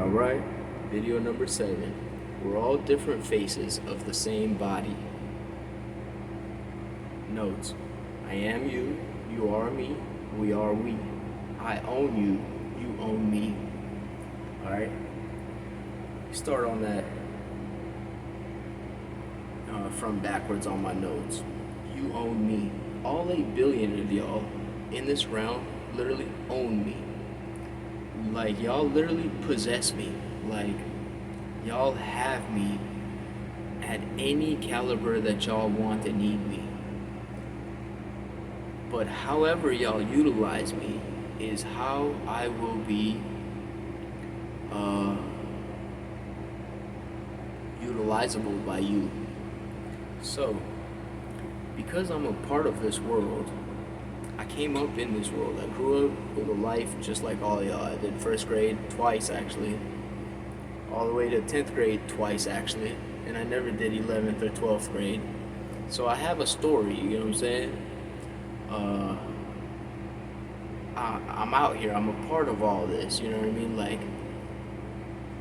Alright, video number 7. We're all different faces of the same body. Notes: I am you, you are me, we are we. I own you, you own me. Alright? Start on that from backwards on my notes. You own me. All 8 billion of y'all in this realm literally own me. Like, y'all literally possess me. Like, y'all have me at any caliber that y'all want and need me. But however y'all utilize me is how I will be utilizable by you. So, because I'm a part of this world, I came up in this world. I grew up with a life just like all y'all. I did first grade twice, actually. All the way to 10th grade twice, actually. And I never did 11th or 12th grade. So I have a story, you know what I'm saying? I'm out here. I'm a part of all this, you know what I mean? Like,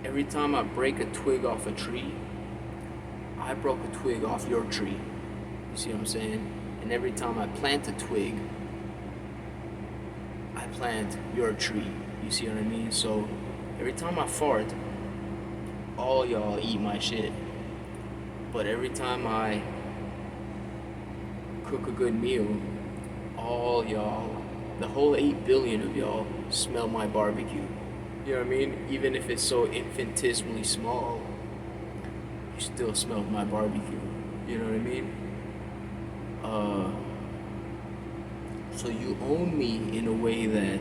every time I break a twig off a tree, I broke a twig off your tree. You see what I'm saying? And every time I plant a twig, I plant your tree. You see what I mean? So every time I fart, all y'all eat my shit. But every time I cook a good meal, all y'all, the whole 8 billion of y'all, smell my barbecue. You know what I mean? Even if it's so infinitesimally small, you still smell my barbecue. You know what I mean? So you own me in a way that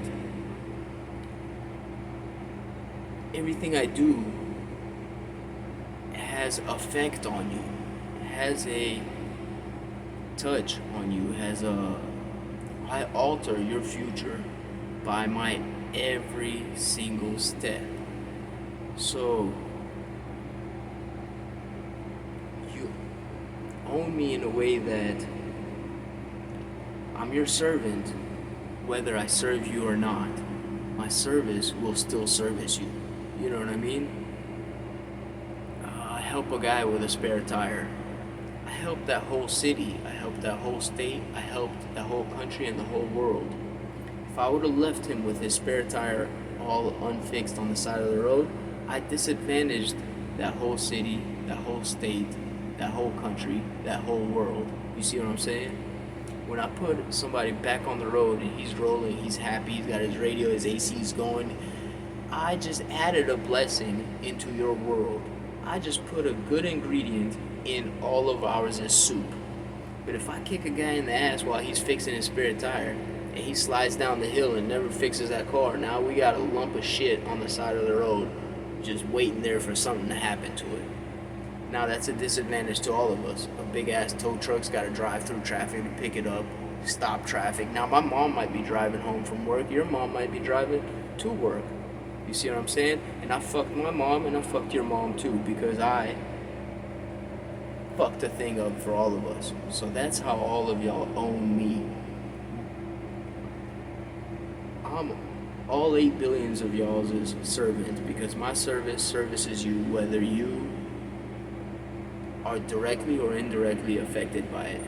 everything I do has effect on you, has a touch on you, I alter your future by my every single step. So you own me in a way that I'm your servant, whether I serve you or not. My service will still service you. You know what I mean? I help a guy with a spare tire. I helped that whole city. I helped that whole state. I helped the whole country and the whole world. If I would have left him with his spare tire all unfixed on the side of the road, I disadvantaged that whole city, that whole state, that whole country, that whole world. You see what I'm saying? When I put somebody back on the road and he's rolling, he's happy, he's got his radio, his AC's going, I just added a blessing into your world. I just put a good ingredient in all of ours as soup. But if I kick a guy in the ass while he's fixing his spare tire and he slides down the hill and never fixes that car, now we got a lump of shit on the side of the road just waiting there for something to happen to it. Now that's a disadvantage to all of us. A big ass tow truck's got to drive through traffic to pick it up, stop traffic. Now my mom might be driving home from work, your mom might be driving to work. You see what I'm saying? And I fucked my mom and I fucked your mom too, because I fucked the thing up for all of us. So that's how all of y'all own me. I'm all 8 billions of y'all's servant, because my service services you whether you are directly or indirectly affected by it.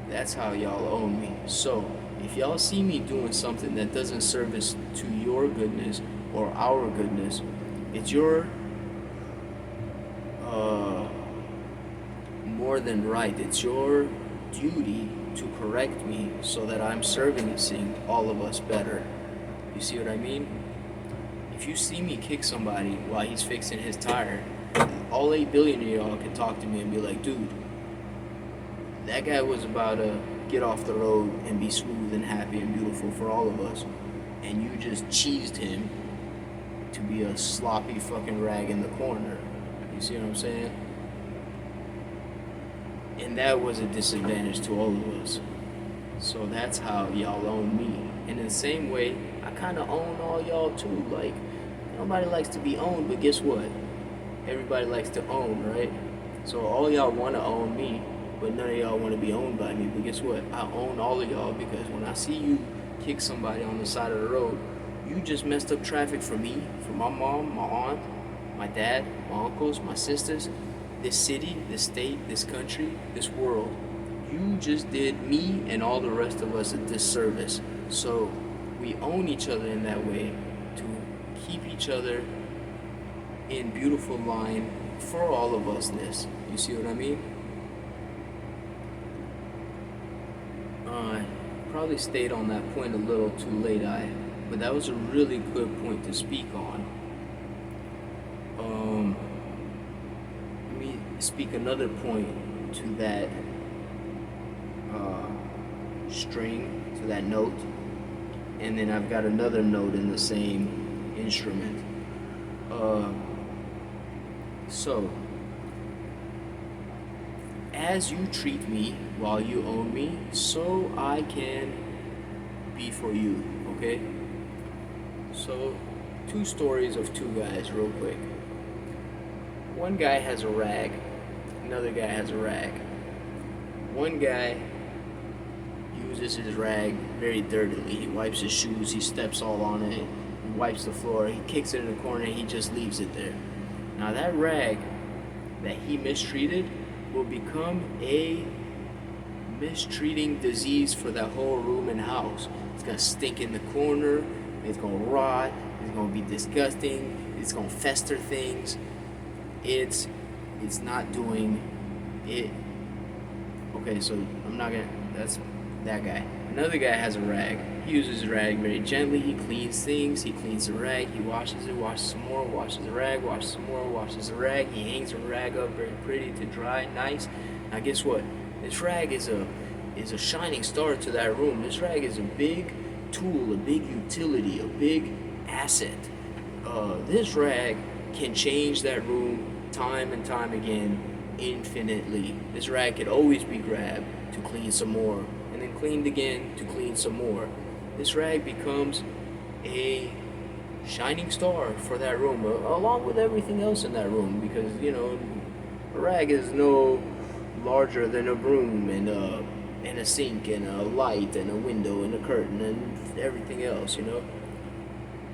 That's how y'all own me. So if y'all see me doing something that doesn't service to your goodness or our goodness, it's your more than right. It's your duty to correct me so that I'm servicing all of us better. You see what I mean? If you see me kick somebody while he's fixing his tire, all 8 billion of y'all can talk to me and be like, dude, that guy was about to get off the road and be smooth and happy and beautiful for all of us, and you just cheesed him to be a sloppy fucking rag in the corner. You see what I'm saying? And that was a disadvantage to all of us. So that's how y'all own me. And in the same way, I kind of own all y'all too. Like, nobody likes to be owned, but guess what? Everybody likes to own, right? So all y'all want to own me, but none of y'all want to be owned by me. But guess what? I own all of y'all, because when I see you kick somebody on the side of the road, You just messed up traffic for me, for my mom, my aunt, my dad, my uncles, my sisters, this city, this state, this country, this world. You just did me and all the rest of us a disservice. So we own each other in that way to keep each other in beautiful line for all of usness. You see what I mean? Probably stayed on that point a little too late, but that was a really good point to speak on. Let me speak another point to that string, to that note, and then I've got another note in the same instrument. So, as you treat me while you own me, so I can be for you, okay? So, two stories of two guys, real quick. One guy has a rag, another guy has a rag. One guy uses his rag very dirtily. He wipes his shoes, he steps all on it, he wipes the floor, he kicks it in the corner, he just leaves it there. Now that rag that he mistreated will become a mistreating disease for that whole room and house. It's gonna stink in the corner, it's gonna rot, it's gonna be disgusting, it's gonna fester things. It's not doing it. Okay, so I'm not gonna, that's that guy. Another guy has a rag. He uses his rag very gently, he cleans things, he cleans the rag, he washes it, washes some more, washes the rag, washes some more, washes the rag, he hangs the rag up very pretty to dry, nice. Now guess what? This rag is a shining star to that room. This rag is a big tool, a big utility, a big asset. This rag can change that room time and time again infinitely. This rag can always be grabbed to clean some more, and then cleaned again to clean some more. This rag becomes a shining star for that room, along with everything else in that room, because, you know, a rag is no larger than a broom and a sink and a light and a window and a curtain and everything else, you know.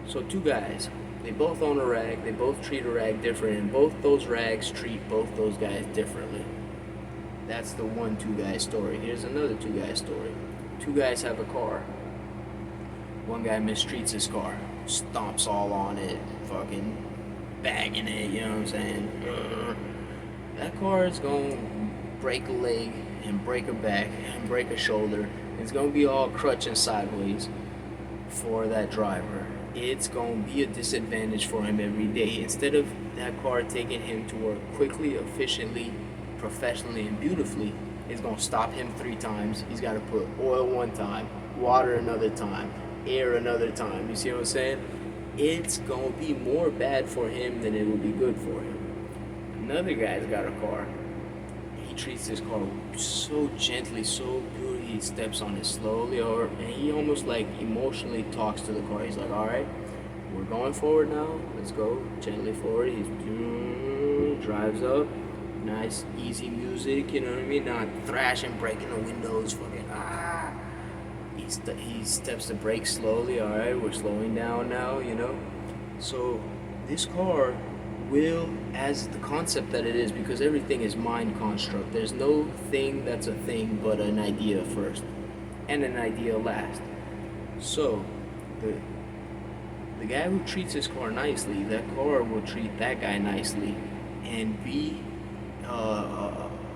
So two guys, they both own a rag, they both treat a rag different, and both those rags treat both those guys differently. That's the one two-guy story. Here's another two-guy story. Two guys have a car. One guy mistreats his car, stomps all on it, fucking bagging it, you know what I'm saying? That car is gonna break a leg and break a back and break a shoulder. It's gonna be all crutching sideways for that driver. It's gonna be a disadvantage for him every day. Instead of that car taking him to work quickly, efficiently, professionally, and beautifully, it's gonna stop him 3 times. He's gotta put oil one time, water another time, air another time. You see what I'm saying? It's gonna be more bad for him than it will be good for him. Another guy's got a car. He treats his car so gently, so beautifully. He steps on it slowly, and he almost like emotionally talks to the car. He's like, all right, we're going forward now. Let's go gently forward. He drives up. Nice, easy music, you know what I mean? Not thrashing, breaking the windows, fucking He steps the brakes slowly. All right, we're slowing down now, you know. So this car will, as the concept that it is, because everything is mind construct. There's no thing that's a thing but an idea first, and an idea last. So the guy who treats his car nicely, that car will treat that guy nicely, and be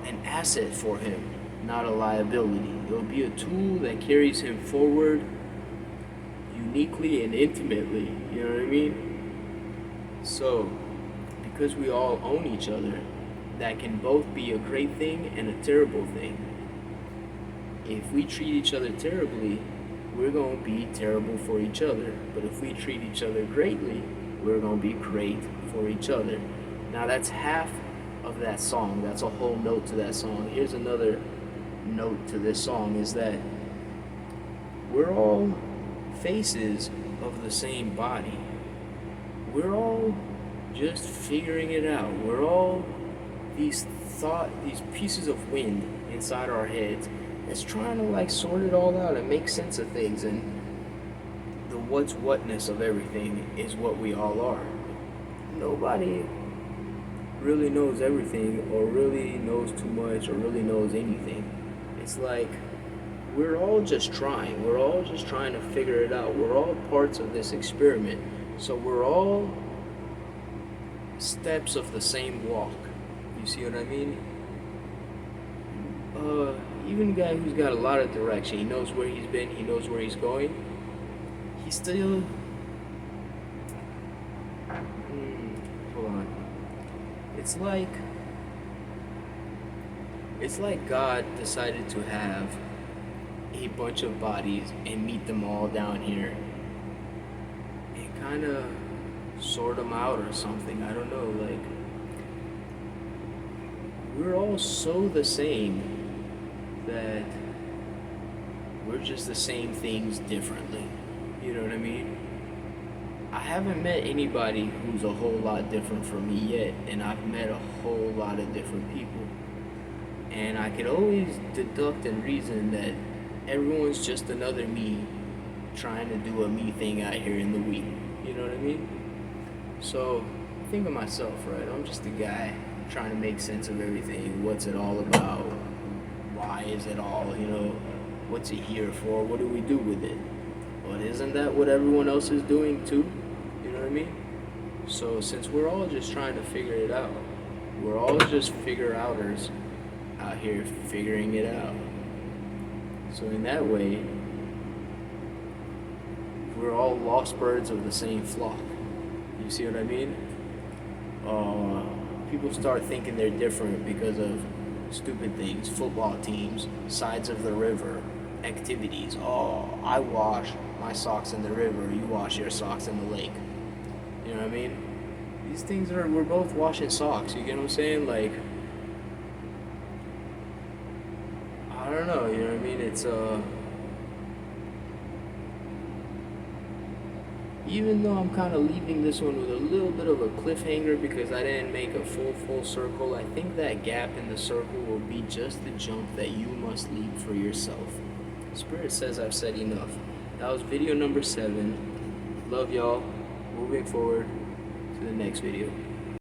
an asset for him, not a liability. It'll be a tool that carries him forward uniquely and intimately, you know what I mean? So, because we all own each other, that can both be a great thing and a terrible thing. If we treat each other terribly, we're going to be terrible for each other. But if we treat each other greatly, we're going to be great for each other. Now that's half of that song. That's a whole note to that song. Here's another note to this song, is that we're all faces of the same body. We're all just figuring it out. We're all these pieces of wind inside our heads that's trying to like sort it all out and make sense of things. And the what's whatness of everything is what we all are. Nobody really knows everything, or really knows too much, or really knows anything. It's like we're all just trying. We're all just trying to figure it out. We're all parts of this experiment. So we're all steps of the same walk. You see what I mean? Even a guy who's got a lot of direction, he knows where he's been, he knows where he's going, he's still... hold on. It's like God decided to have a bunch of bodies and meet them all down here and kind of sort them out or something. I don't know, like, we're all so the same that we're just the same things differently. You know what I mean? I haven't met anybody who's a whole lot different from me yet, and I've met a whole lot of different people. And I could always deduct and reason that everyone's just another me trying to do a me thing out here in the we. You know what I mean? So, think of myself, right? I'm just a guy trying to make sense of everything. What's it all about? Why is it all, what's it here for? What do we do with it? But isn't that what everyone else is doing too? You know what I mean? So since we're all just trying to figure it out, we're all just figure-outers out here figuring it out. So in that way, we're all lost birds of the same flock. You see what I mean? People start thinking they're different because of stupid things, football teams, sides of the river, activities. Oh, I wash my socks in the river, you wash your socks in the lake. You know what I mean? These things we're both washing socks, you get what I'm saying? Like, I don't know, you know what I mean? It's, even though I'm kind of leaving this one with a little bit of a cliffhanger because I didn't make a full circle, I think that gap in the circle will be just the jump that you must leave for yourself. Spirit says I've said enough. That was video number 7. Love y'all. Moving forward to the next video.